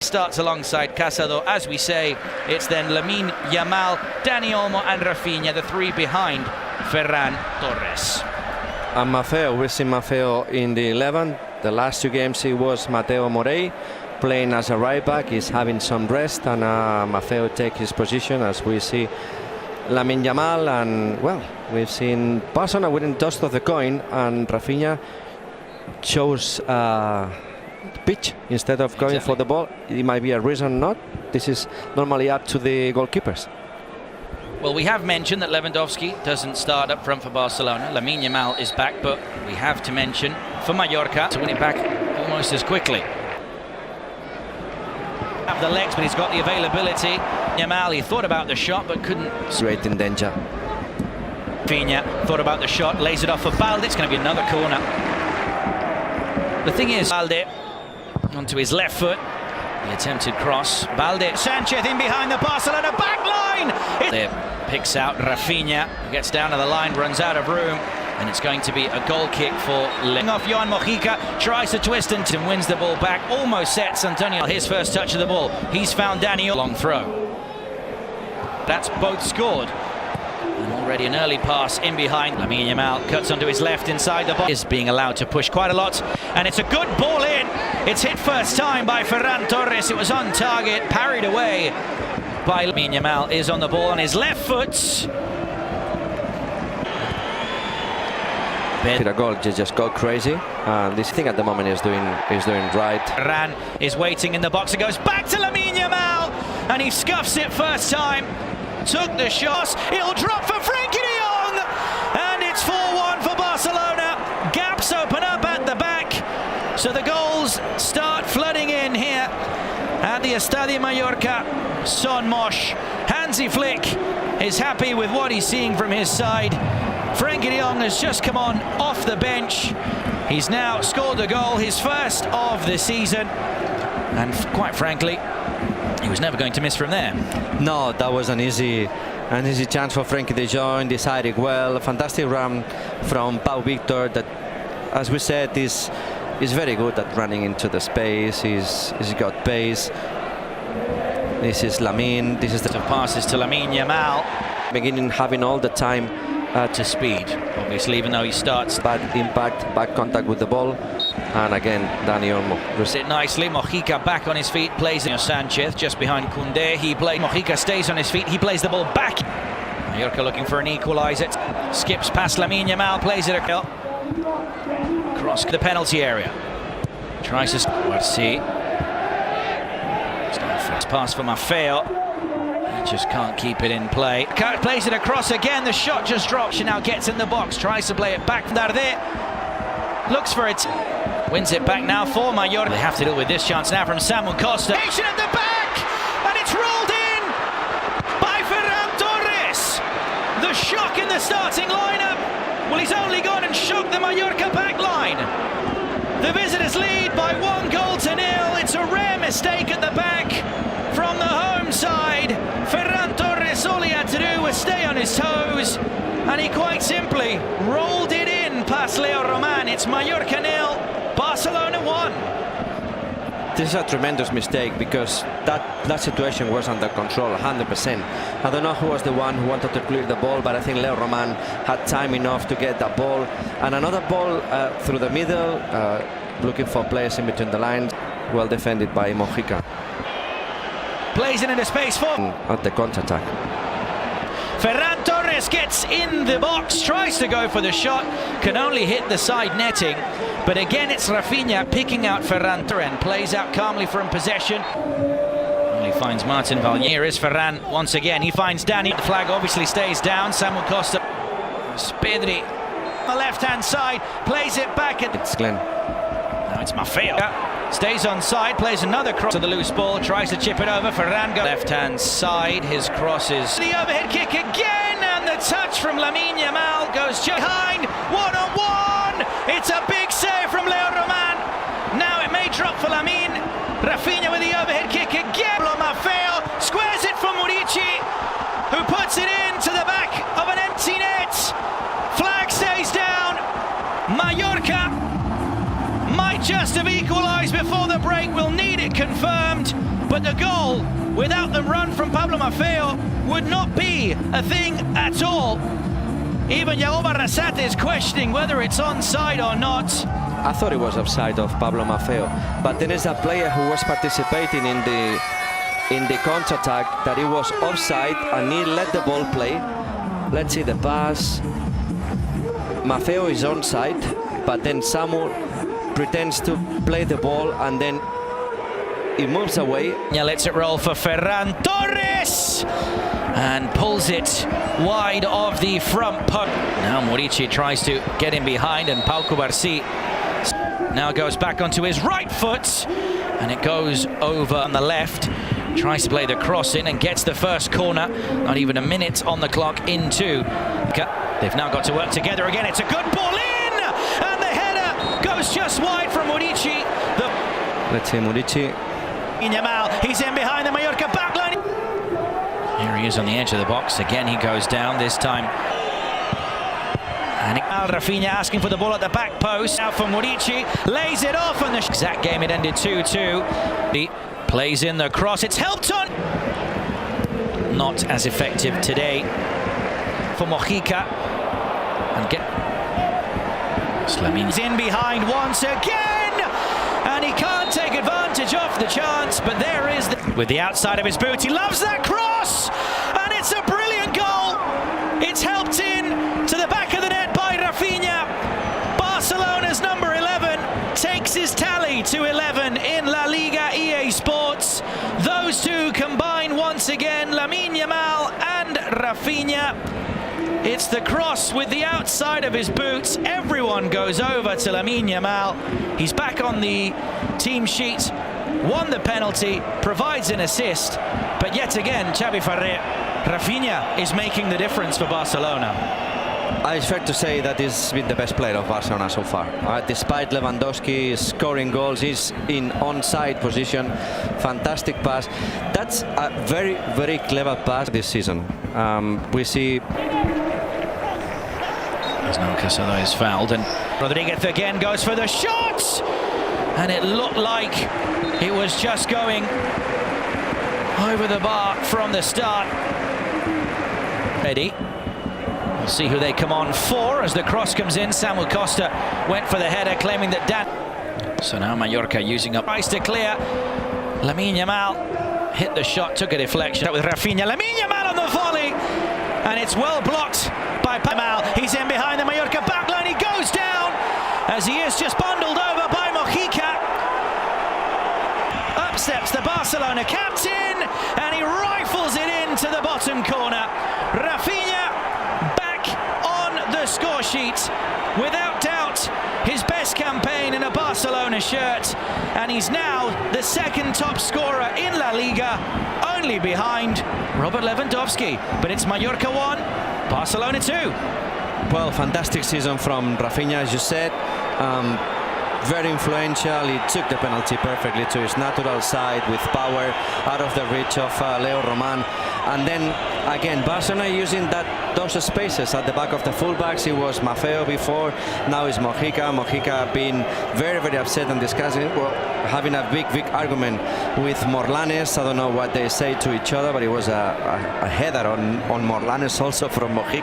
Starts alongside Casado. As we say, it's then Lamine, Yamal, Dani Olmo and Raphina, the three behind Ferran, Torres. And Maffeo, we've seen Maffeo in the 11. The last two games he was Mateo Morey playing as a right back. He's having some rest, and Maffeo take his position as we see Lamine Yamal. And well, we've seen Barcelona winning toss of the coin, and Raphina chose pitch instead of going for the ball. It might be a reason not. This is normally up to the goalkeepers. Well, we have mentioned that Lewandowski doesn't start up front for Barcelona. Lamine Yamal is back, but we have to mention for Mallorca to win it back almost as quickly. Have the legs, but he's got the availability. Yamal, he thought about the shot but couldn't. Straight in danger. Raphina thought about the shot, lays it off for Balde. It's going to be another corner. The thing is, Balde onto his left foot. The attempted cross. Balde, Sanchez in behind the Barcelona back line. There picks out Raphina, who gets down to the line, runs out of room, and it's going to be a goal kick for off. Joan Mojica tries to twist and wins the ball back. Almost sets Antonio. His first touch of the ball. He's found Dani. Long throw. That's both scored. And already an early pass in behind. Lamine Yamal cuts onto his left inside the box. Is being allowed to push quite a lot, and it's a good ball in. It's hit first time by Ferran Torres. It was on target, parried away by Lamine Yamal. Is on the ball on his left foot. A goal just go crazy, and this thing at the moment is doing right. Ferran is waiting in the box. It goes back to Lamine Yamal, and he scuffs it first time. Took the shot, it'll drop for Frenkie de Jong, and it's 4-1 for Barcelona. Gaps open up at the back, so the goals start flooding in here at the Estadio Mallorca. Son Mosh, Hansi Flick is happy with what he's seeing from his side. Frenkie de Jong has just come on off the bench. He's now scored a goal, his first of the season, and quite frankly, he was never going to miss from there. No, that was an easy chance for Frenkie de Jong. Decided well. A fantastic run from Pau Victor that, as we said, is very good at running into the space. He's got pace. This is Lamine. This is the passes to Lamine Yamal. Beginning having all the time to speed, obviously, even though he starts. Bad impact, bad contact with the ball. And again, Dani Olmo. It nicely. Mojica back on his feet, plays in Sanchez just behind Koundé. Mojica stays on his feet. He plays the ball back. Mallorca looking for an equaliser. Skips past Lamine Yamal, plays it across the penalty area. Tries to see. Pass for Maffeo. He just can't keep it in play. Plays it across again. The shot just drops. She now gets in the box. Tries to play it back. Darde looks for it. Wins it back now for Mallorca. They have to deal with this chance now from Samuel Costa. At the back, and it's rolled in by Ferran Torres. The shock in the starting lineup. Well, he's only gone and shocked the Mallorca back line. The visitors lead by 1-0. It's a rare mistake at the back from the home side. Ferran Torres, all he had to do was stay on his toes, and he quite simply rolled it in past Leo Roman. It's Mallorca 0, Barcelona 1. This is a tremendous mistake because that situation was under control 100%. I don't know who was the one who wanted to clear the ball, but I think Leo Roman had time enough to get that ball. And another ball through the middle, looking for players in between the lines. Well defended by Mojica. Plays it into space for at the counter-attack. Ferran Torres gets in the box, tries to go for the shot, can only hit the side netting. But again, it's Raphina picking out Ferran Torres, plays out calmly from possession. Only finds Martin Valnier. Is Ferran once again. He finds Dani. The flag obviously stays down. Samuel Costa. Spedri on the left-hand side, plays it back at. It's Glenn. Now it's Maffeo. Stays on side, plays another cross to the loose ball, tries to chip it over. Ferran goes left-hand side, his cross is the overhead kick again, and the touch from Lamine Yamal goes just behind, one-on-one. It's a big save from Leo Roman. Now it may drop for Lamine. Raphina with the overhead kick again. Maffeo squares it for Murici, who puts it into the back of an empty net. Flag stays down. Mallorca might just have equalised before the break. We'll need it confirmed. but the goal, without the run from Pablo Maffeo, would not be a thing at all. Even Yago Barrasate is questioning whether it's onside or not. I thought it was offside of Pablo Maffeo, but there is a player who was participating in the counter-attack that it was offside and he let the ball play. Let's see the pass. Maffeo is onside, but then Samu pretends to play the ball and then he moves away. Yeah, lets it roll for Ferran. Torres! And pulls it wide of the front post. Now Murici tries to get in behind, and Pau Cubarsí now goes back onto his right foot, and it goes over on the left. Tries to play the cross in and gets the first corner. Not even a minute on the clock into. They've now got to work together again. It's a good ball in, and the header goes just wide from Murici. Let's see Murici. Yamal, he's in behind the Mallorca backline. Here he is on the edge of the box. Again, he goes down this time. And Raphina asking for the ball at the back post. Now for Murici, lays it off, and the exact game it ended 2-2. He plays in the cross. It's helped on. Not as effective today for Mojica. And Lamine's in behind once again, and he can't take advantage of the chance, but there is with the outside of his boot. He loves that cross, and it's a brilliant goal. It's helped in to the back of the net by Raphina. Barcelona's number 11 takes his tally to 11 in La Liga EA Sports. Those two combine once again, Lamine Yamal and Raphina. It's the cross with the outside of his boots. Everyone goes over to Lamine Yamal. He's back on the team sheet, won the penalty, provides an assist. But yet again, Xavi Ferrer, Raphina is making the difference for Barcelona. It's fair to say that he's been the best player of Barcelona so far. Despite Lewandowski scoring goals, he's in onside position. Fantastic pass. That's a very, very clever pass this season. We see... No, Casado is fouled, and Rodriguez again goes for the shot, and it looked like it was just going over the bar from the start. Ready. We'll see who they come on for as the cross comes in. Samuel Costa went for the header, claiming that So now Mallorca using up ice to clear. Lamine Yamal hit the shot, took a deflection with Raphina. Lamine Yamal on the volley, and it's well blocked by Yamal. He's in behind the Mallorca backline. He goes down as he is just bundled over by Mojica. Up steps the Barcelona captain, and he rifles it into the bottom corner. Raphina back on the score sheet. Without doubt, his best campaign in a Barcelona shirt, and he's now the second top scorer in La Liga, only behind Robert Lewandowski. But it's Mallorca 1, Barcelona 2. Well, fantastic season from Raphina, as you said. Very influential. He took the penalty perfectly to his natural side with power out of the reach of Leo Roman. And then again, Barcelona using those spaces at the back of the fullbacks. It was Maffeo before, now it's Mojica. Mojica being very, very upset and discussing, well, having a big argument with Morlanes. I don't know what they say to each other, but it was a header on Morlanes also from Mojica.